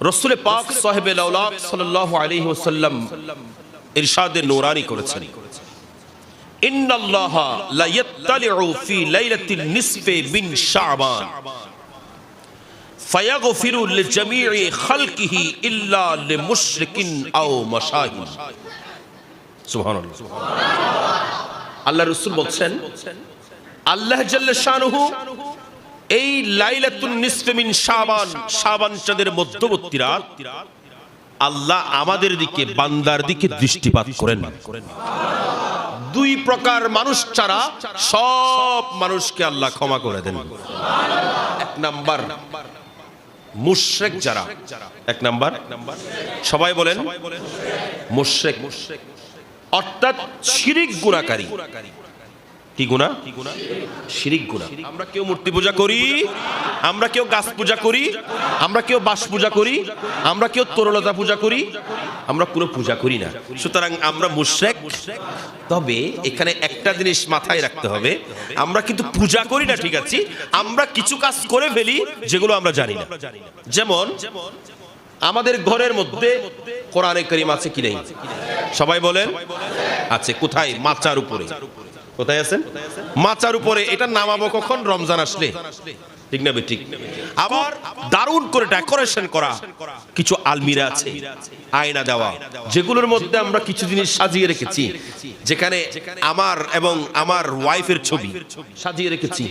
রাসূল পাক সাহেবে লাউলাদ সাল্লাল্লাহু আলাইহি ওয়াসাল্লাম ইরশাদে নূরানি করেছেন, ইন্নাল্লাহা লা ইয়াত্তালিউ ফি লাইলাতিন নিসফি মিন শাবান ফায়াগফিরু লিজামিই খালকিহি ইল্লা লিমুশরিকিন আও মাশাহিন। সুবহানাল্লাহ। আল্লাহ রাসূল বলছেন, আল্লাহ জাল্লা শানুহু এই লাইলাতুন নিসফি মিন শাবান, শাবান চাঁদের মধ্যবর্তী রাত আল্লাহ আমাদের দিকে, বান্দার দিকে দৃষ্টিপাত করেন। দুই প্রকার মানুষ ছাড়া সব মানুষকে আল্লাহ ক্ষমা করে দেন। এক নাম্বার মুশরিক যারা, এক নাম্বার সবাই বলেন মুশরিক, অর্থাৎ শিরিক গুনাহকারী। কি গুনাহ? শিরিক গুনাহ। আমরা কেউ মূর্তি পূজা করি, আমরা কেউ গাছ পূজা করি, আমরা কেউ বাঁশ পূজা করি, আমরা কেউ তরলতা পূজা করি, আমরা কোনো পূজা করি না। সুতরাং আমরা মুশরিক। তবে এখানে একটা জিনিস মাথায় রাখতে হবে, আমরা কিন্তু পূজা করি না, ঠিক আছে, আমরা কিছু কাজ করে ফেলি যেগুলো আমরা জানি না। যেমন আমাদের ঘরের মধ্যে কোরআনে কারীম আছে কি নেই? সবাই বলেন আছে। কোথায়? মাচার উপরে। কোথায় আছেন? মাচার উপরে। এটা নামাবো কখন? রমজান আসলে, ঠিক না ঠিক? আবার দারুণ করে ডেকোরেশন করা কিছু আলমিরা আছে, আয়না দেওয়া, যেগুলোর মধ্যে আমরা কিছু জিনিস সাজিয়ে রেখেছি, যেখানে আমার এবং আমার ওয়াইফের ছবি সাজিয়ে রেখেছি,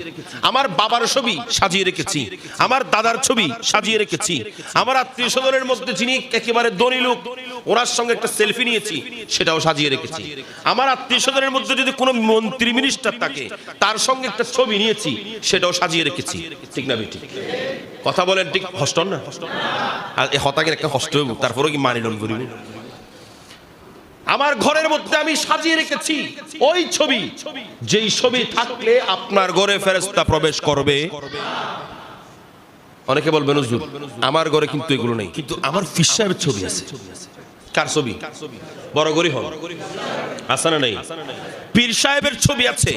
আমার বাবার ছবি সাজিয়ে রেখেছি, আমার দাদার ছবি সাজিয়ে রেখেছি, আমার আত্মীয় স্বজনের মধ্যে যিনি একেবারে ধনী লোক ওনার সঙ্গে একটা সেলফি নিয়েছি, সেটাও সাজিয়ে রেখেছি। আমার আত্মীয় স্বজনের মধ্যে যদি কোনো মন্ত্রী মিনিস্টার থাকে তার সঙ্গে একটা ছবি নিয়েছি, সেটাও সাজিয়ে রেখেছি, ঠিক না ঠিক? কথা বলেন ঠিক? হস্ত না? আর এই হতাকের একটা হস্ত, তারপরে কি মানিলন করিব? আমার ঘরের মধ্যে আমি সাজিয়ে রেখেছি ওই ছবি, যেই ছবি থাকলে আপনার ঘরে ফেরেশতা প্রবেশ করবে। অনেকে বলবেন হুজুর আমার ঘরে কিন্তু এগুলো নেই, কিন্তু আমার পীর সাহেবের ছবি আছে। কার ছবি? বড় গরি হন, আছে না নেই? পীর সাহেবের ছবি আছে।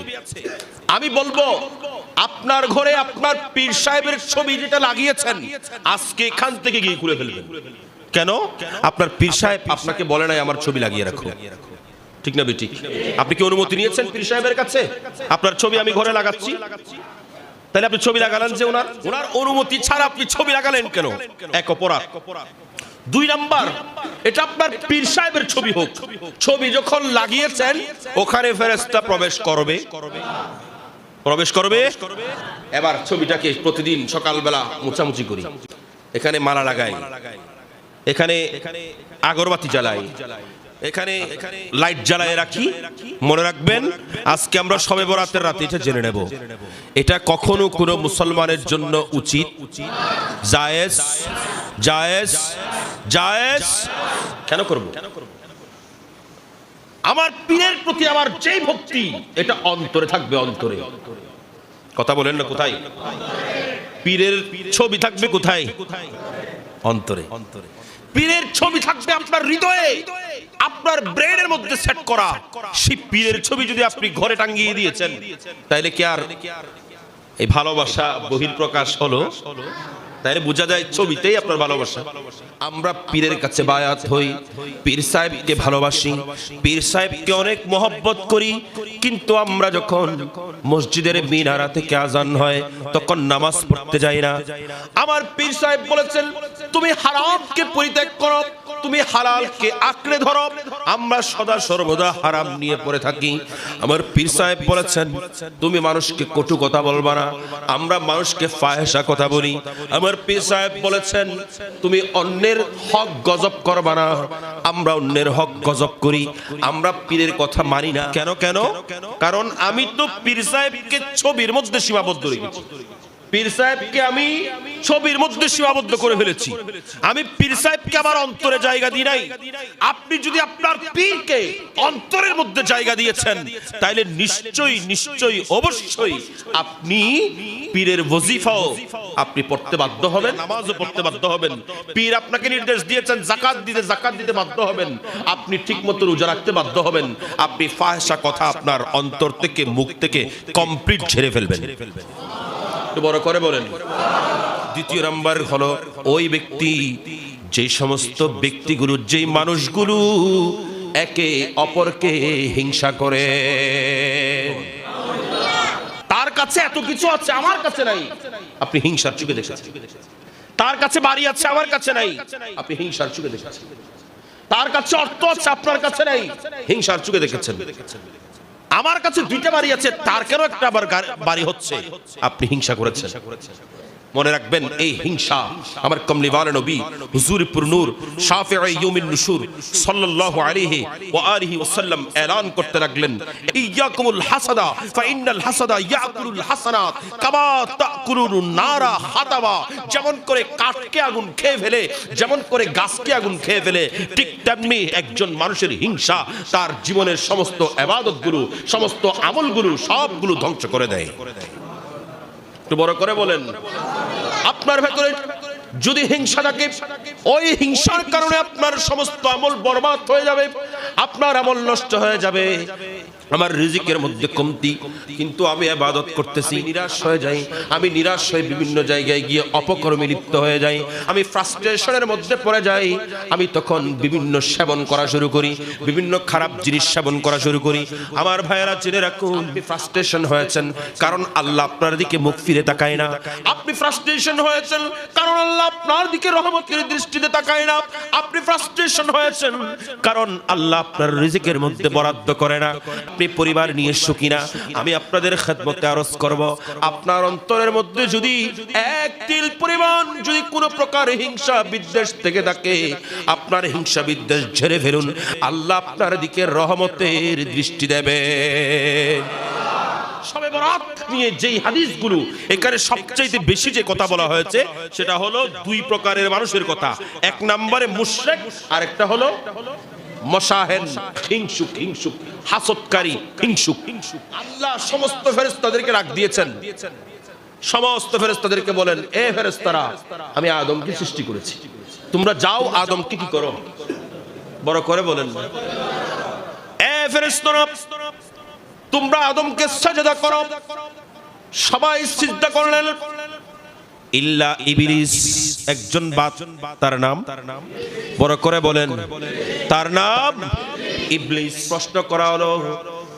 আমি বলবো আপনার ঘরে আপনার পীর সাহেবের ছবি যেটা লাগিয়েছেন, আজকে এখান থেকে গিয়ে খুলে ফেলবেন। কেন? আপনার পীর সাহেব আপনাকে বলে নাই আমার ছবি লাগিয়ে রাখো, ঠিক না বেঠিক? আপনি কি অনুমতি নিয়েছেন পীর সাহেবের কাছে আপনার ছবি আমি ঘরে লাগাচ্ছি? তাহলে আপনি ছবি লাগালেন যে ওনার অনুমতি ছাড়া আপনি ছবি লাগালেন কেন? এক অপরাধ। দুই নাম্বার, এটা আপনার পীর সাহেবের ছবি হোক, ছবি যখন লাগিয়েছেন ওখানে ফেরেশতা প্রবেশ করবে, প্রবেশ করবে। এবার ছবিটাকে প্রতিদিন সকালবেলা মোছামুছি করি, এখানে মালা লাগাই, এখানে আগরবাতি জ্বালাই, এখানে লাইট জ্বালায় রাখি। মনে রাখবেন আজকে আমরা শবে বরাতের রাতে এটা জেনে নেব, এটা কখনো কোনো মুসলমানের জন্য উচিত, জায়েজ, জায়েজ, জায়েজ কেন করব? আমার পীরের প্রতি আমার যেই ভক্তি, এটা অন্তরে থাকবে, অন্তরে। কথা বলেন না? কোথায়? পীরের ছবি থাকবে কোথায়? অন্তরে। পীরের ছবি থাকবে আপনার হৃদয়ে, আপনার ব্রেনের মধ্যে সেট করা। সেই পীরের ছবি যদি আপনি ঘরে টাঙিয়ে দিয়েছেন, তাইলে কি আর এই ভালোবাসা বহিঃপ্রকাশ হলো? তাইলে বোঝা যায় ছবিতেই আপনার ভালোবাসা। আমরা পীরের কাছে বায়াত হই, পীর সাহেবকে ভালোবাসি, পীর সাহেবকে অনেক মহব্বত করি, কিন্তু আমরা যখন মসজিদের মিনারা থেকে আজান হয় তখন নামাজ পড়তে যাই না। আমার পীর সাহেব বলেছেন তুমি হারামকে পরিত্যাগ করো, তুমি হালালকে আঁকড়ে ধরো। আমরা সদা সর্বদা হারাম নিয়ে পড়ে থাকি। আমার পীর সাহেব বলেছেন তুমি মানুষকে কটু কথা বলবা না, আমরা মানুষকে ফাহেসা কথা বলি। আমার পীর সাহেব বলেছেন তুমি অন্যের হক গজব করবা না, আমরা অন্যের হক গজব করি। আমরা পীরের কথা মানি না। কেন? কেন? কারণ আমি তো পীর সাহেবকে ছবির মধ্যে সীমাবদ্ধ রেখেছি, পীর সাহেবকে আমি ছবির মধ্যে সীমাবদ্ধ করে ফেলেছি। আমি পীর সাহেবকে আমার অন্তরে জায়গা দিই নাই। আপনি যদি আপনার পীরকে অন্তরের মধ্যে জায়গা দিয়েছেন, তাইলে নিশ্চয়ই নিশ্চয়ই অবশ্যই আপনি পীরের ওয়াজিফাও আপনি পড়তে বাধ্য হবেন, নামাজও পড়তে বাধ্য হবেন। পীর আপনাকে নির্দেশ দিয়েছেন জাকাত দিতে, জাকাত দিতে বাধ্য হবেন। আপনি ঠিকমতো রোজা রাখতে বাধ্য হবেন। আপনি ফাহিশা কথা আপনার অন্তর থেকে, মুখ থেকে কমপ্লিট ঝেড়ে ফেলবেন। বড় করে বলেন। দ্বিতীয় নাম্বার হলো ওই ব্যক্তি, যে সমস্ত ব্যক্তিগুলো, যেই মানুষগুলো একে অপরকে হিংসা করে। তার কাছে এত কিছু আছে, আমার কাছে নাই, আপনি হিংসার চোখে দেখেছেন। তার কাছে বাড়ি আছে, আমার কাছে নাই, আপনি হিংসার চোখে দেখেছেন। তার কাছে অর্থ আছে, আপনার কাছে নাই, হিংসার চোখে দেখেছেন। আমার কাছে দুইটা বাড়ি আছে, তার কেন একটা আবার বাড়ি হচ্ছে, আপনি হিংসা করেছেন। মনে রাখবেন, এই হিংসা আমার কমলিওয়ালা নবী হুজুরপুর নূর শাফিঈ ইয়াউমিন নুশুর সাল্লাল্লাহু আলাইহি ওয়া আলিহি ওয়াসাল্লাম এলান করতে লাগলেন, ইয়াকুমুল হাসাদা ফাইন্নাল হাসাদা ইয়াকুলুল হাসানাত কামা তাকুলুন নারা হাতাবা। যেমন করে কাঠকে আগুন খেয়ে ফেলে, যেমন করে গাছকে আগুন খেয়ে ফেলে, ঠিক তেমনি একজন মানুষের হিংসা তার জীবনের সমস্ত ইবাদতগুলো, সমস্ত আমলগুলো সবগুলো ধ্বংস করে দেয়। একটু বড় করে বলেন, আপনার ভেতরে যদি হিংসা থাকে, ওই হিংসার কারণে আপনার সমস্ত আমল বরবাদ হয়ে যাবে, আপনার আমল নষ্ট হয়ে যাবে। আমার রিজিকের মধ্যে কমতি, কিন্তু আমি ইবাদত করতেছি, নিরাশ হয়ে যাই। আমি নিরাশ হয়ে বিভিন্ন জায়গায় গিয়ে অপকর্মে লিপ্ত হয়ে যাই, আমি ফ্রাস্ট্রেশনের মধ্যে পড়ে যাই। আমি তখন বিভিন্ন সেবন করা শুরু করি, বিভিন্ন খারাপ জিনিস সেবন করা শুরু করি। আমার ভাইয়েরা জেনে রাখুন, আপনি ফ্রাস্ট্রেশন হয়েছেন কারণ আল্লাহ আপনার দিকে মুখ ফিরে তাকায় না। আপনি ফ্রাস্ট্রেশন হয়েছেন কারণ আল্লাহ আপনার দিকে রহমতের দৃষ্টিতে তাকায় না। আপনি ফ্রাস্ট্রেশন হয়েছেন কারণ আল্লাহ আপনার রিজিকের মধ্যে বরাদ্দ করে না। আপনি পরিবার নিয়ে সুখী না। আমি আপনাদের খেদমতে আরজ করব, আপনার অন্তরের মধ্যে যদি এক তিল পরিমাণ যদি কোনো প্রকার হিংসা বিদ্বেষ থেকে থাকে, আপনার হিংসা বিদ্বেষ ঝেড়ে ফেলুন, আল্লাহ আপনার দিকে রহমতের দৃষ্টি দেবে। শবে বরাত নিয়ে যেই হাদিসগুলো এখানে সবচেয়ে বেশি যে কথা বলা হয়েছে, সেটা হলো দুই প্রকারের মানুষের কথা। এক নম্বরে মুশরিক, আর একটা হলো মশাহেন, হিংসুক, হিংসুক, হাসদকারী, হিংসুক। আল্লাহ সমস্ত ফেরেশতাদেরকে ডাক দিয়েছেন, সমস্ত ফেরেশতাদেরকে বলেন, এ ফেরেশতারা, আমি আদমকে সৃষ্টি করেছি, তোমরা যাও আদমকে কি করো, বড় করে বলেন, এ ফেরেশতারা, তোমরা আদমকে সাজদা করো। সবাই সিজদা করলেন, ইল্লা ইবলিস, একজন বাদ, তার নাম, বড় করে বলেন, তার নাম ইবলিস। প্রশ্ন করা হলো,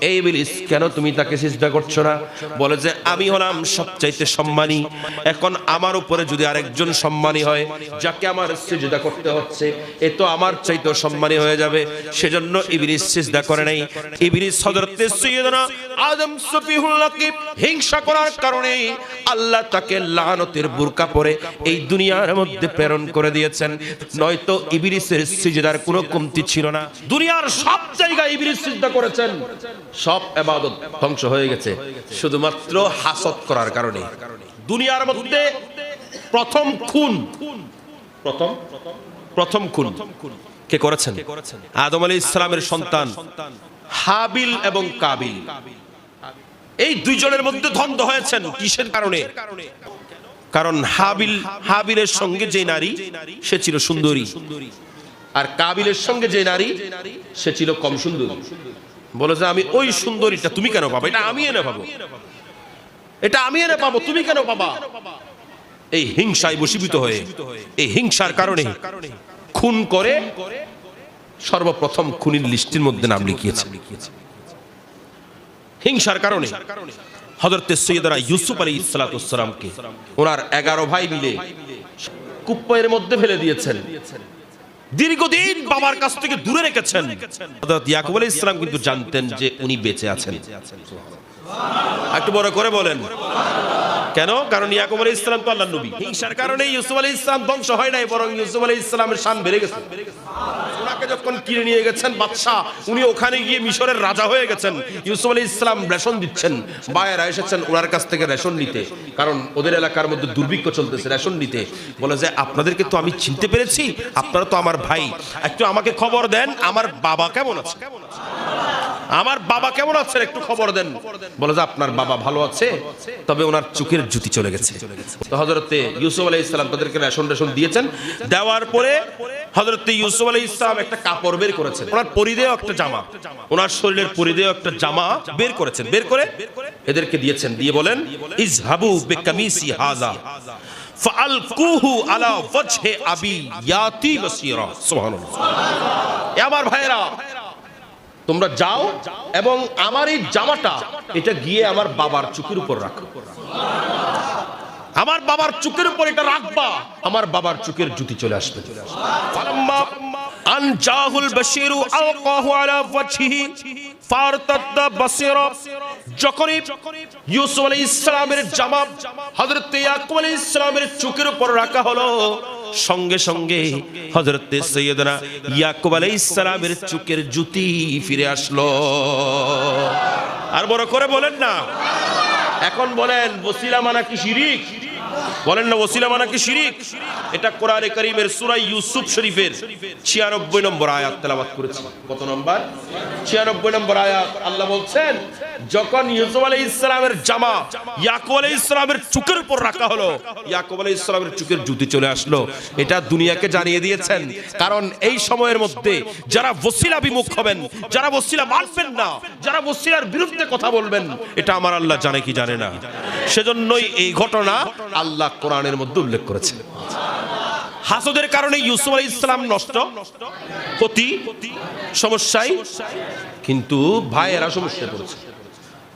এই ইবলিস, কেন তুমি তাকে সিজদা করছো না? বলে যে আমি হলাম সবচাইতে সম্মানী, এখন আমার উপরে যদি আরেকজন সম্মানী হয়, যাকে আমার সিজদা করতে হচ্ছে, এ তো আমার চাইতে সম্মানী হয়ে যাবে। সেজন্য ইবলিস সিজদা করে নাই। ইবলিস হযরতে সাইয়্যিদনা আদম সফিহুল্লাহকে হিংসা করার কারণে আল্লাহ তাকে লানতের বুরকা পরে এই দুনিয়ার মধ্যে প্রেরণ করে দিয়েছেন, নয়তো ইবলিসের সিজদার কোনো কমতি ছিল না। দুনিয়ার সব জায়গায় ইবলিস সিজদা করেছেন, সব ইবাদত ধ্বংস হয়ে গেছে শুধুমাত্র হাসদ করার কারণে। দুনিয়ার মধ্যে প্রথম খুন কে করেছেন? আদম আলাইহিস সালামের সন্তান হাবিল এবং কাবিল। এই দুইজনের মধ্যে দ্বন্দ্ব হয়েছেন কিসের কারণে? কারণ হাবিলের সঙ্গে যে নারী, সে ছিল সুন্দরী, আর কাবিলের সঙ্গে যে নারী, সে ছিল কম সুন্দরী। বলে যে আমি ওই সুন্দরীটা তুমি কেন পাবো, এটা আমি এনে পাবো, এটা আমি এনে পাবো, তুমি কেন পাবা? এই হিংসায় বশীভূত হয়ে, এই হিংসার কারণে খুন করে সর্বপ্রথম খুনির লিস্টের মধ্যে নাম লিখিয়েছে। হিংসার কারণে হযরতে সৈয়দনা ইউসুফ আলাইহিস সালামকে ওনার 11 ভাই মিলে কুপ্পের মধ্যে ফেলে দিয়েছেন, দীর্ঘদিন বাবার কাছ থেকে দূরে রেখেছেন। হযরত ইয়াকুব আলাইহিস সালাম কিন্তু জানতেন যে উনি বেঁচে আছেন। একটু বড় করে বলেন, কেন? কারণ ইয়াকুব আলাইহিস সালাম তো আল্লাহর নবী। হিংসার কারণে ইউসুফ আলাইহিস সালাম ধ্বংস হয় নাই, বরং ইউসুফ আলাইহিস সালামের শান বেড়ে গেছে। ওনাকে যখন কিনে নিয়ে গেছেন বাদশা, উনি ওখানে গিয়ে মিশরের রাজা হয়ে গেছেন। ইউসুফ আলাইহিস সালাম রেশন দিচ্ছেন, বায়েরা এসেছেন ওনার কাছ থেকে রেশন নিতে, কারণ ওদের এলাকার মধ্যে দুর্ভিক্ষ চলতেছে, রেশন নিতে। বলে যে আপনাদেরকে তো আমি চিনতে পেরেছি, আপনারা তো আমার ভাই, একটু আমাকে খবর দেন আমার বাবা কেমন আছে, আমার বাবা কেমন আছেন, একটু খবর দেন। বলে যে আপনার বাবা ভালো আছে, তবে ওনার চোখের জ্যোতি চলে গেছে। তো হযরতে ইউসুফ আলাইহিস সালাম তাদেরকে রেশন দিয়েছেন। দেওয়ার পরে হযরতে ইউসুফ আলাইহিস সালাম একটা কাপড় বের করেছেন, ওনার পরিধেয় একটা জামা, ওনার শরীরের পরিধেয় একটা জামা বের করেছেন, বের করে এদেরকে দিয়েছেন, দিয়ে বলেন ইযহাবু বিকামিসি হাযা ফাআলকুহু আলা ওয়াজহি আবি ইয়াতি বাসীরা। সুবহানাল্লাহ। এ আমার ভাইরা, তোমরা যাও এবং আমার এই জামাটা এটা গিয়ে আমার বাবার চোখের উপর রাখো। আমার বাবার চোখের উপর এটা রাখবা, আমার বাবার চোখের জুতি চলে আসবে। ফালাম্মা আন জাহুল বাশীরু আলকাহু আলা ওয়াজহিহি ফারতাদ্দা বাসীরা। যখন ইউসুফ আলাইহিস সালামের জামা হযরত ইয়াকুব আলাইহিস সালামের চোখের উপর রাখা হলো, সঙ্গে সঙ্গে হযরত সাইয়েদনা ইয়াকুব আলাইহিস সালামের চোখের জুতি ফিরে আসলো। আর বড় করে বলেন না। এখন বলেন ওসিলা মানা কি শিরিক? বলেন না ওসিলা মানা কি শিরিক? এটা কোরআনে কারীমের সূরা ইউসুফ শরীফের 96 নম্বর আয়াত তেলাওয়াত করেছি। কত নম্বর? 96 নম্বর আয়াত। আল্লাহ বলছেন, যখন ইউসুফ আলাইহিস সালামের জামা ইয়াকুব আলাইহিস সালামের চোখের উপর রাখা হলো, ইয়াকুব আলাইহিস সালামের চোখের জুতি চলে আসলো। এটা দুনিয়াকে জানিয়ে দিয়েছেন, কারণ এই সময়ের মধ্যে যারা ওসিলা বিমুখ হবেন, যারা ওসিলা মানবেন না, যারা ওসিলার বিরুদ্ধে কথা বলবেন, এটা আমার আল্লাহ জানে কি জানে না। সেজন্যই এই ঘটনা আল্লাহ কোরআনের মধ্যে উল্লেখ করেছেন। হাসদের কারণে ইউসুফ আলাইহিস সালাম নষ্ট, ক্ষতি, সমস্যায়, কিন্তু ভাইয়েরা সমস্যায় পড়েছে।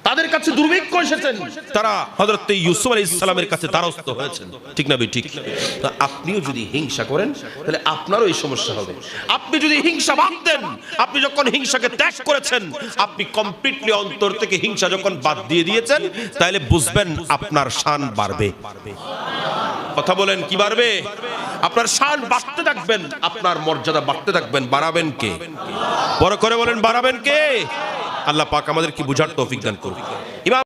তাদের কাছে দুর্ভিক্ষ এসেছেন, তারা হযরত ইউসুফ আলাইহিস সালামের কাছে দ্বারস্থ হয়েছেন। ঠিক না ঠিক? আপনিও যদি হিংসা করেন তাহলে আপনারও এই সমস্যা হবে। আপনি যদি হিংসা বাদ দেন, আপনি যখন হিংসাকে ত্যাগ করেছেন, আপনি কমপ্লিটলি অন্তর থেকে হিংসা যখন বাদ দিয়ে দিয়েছেন, তাহলে বুঝবেন আপনার শান বাড়বে। কথা বলেন, কি বাড়বে? আপনার শান বাড়তে থাকবেন, আপনার মর্যাদা বাড়তে থাকবেন। বাড়াবেন কে? বড় করে বলেন, বাড়াবেন কে? আল্লাহ পাক আমাদের কি বুঝার তৌফিক দান করুন।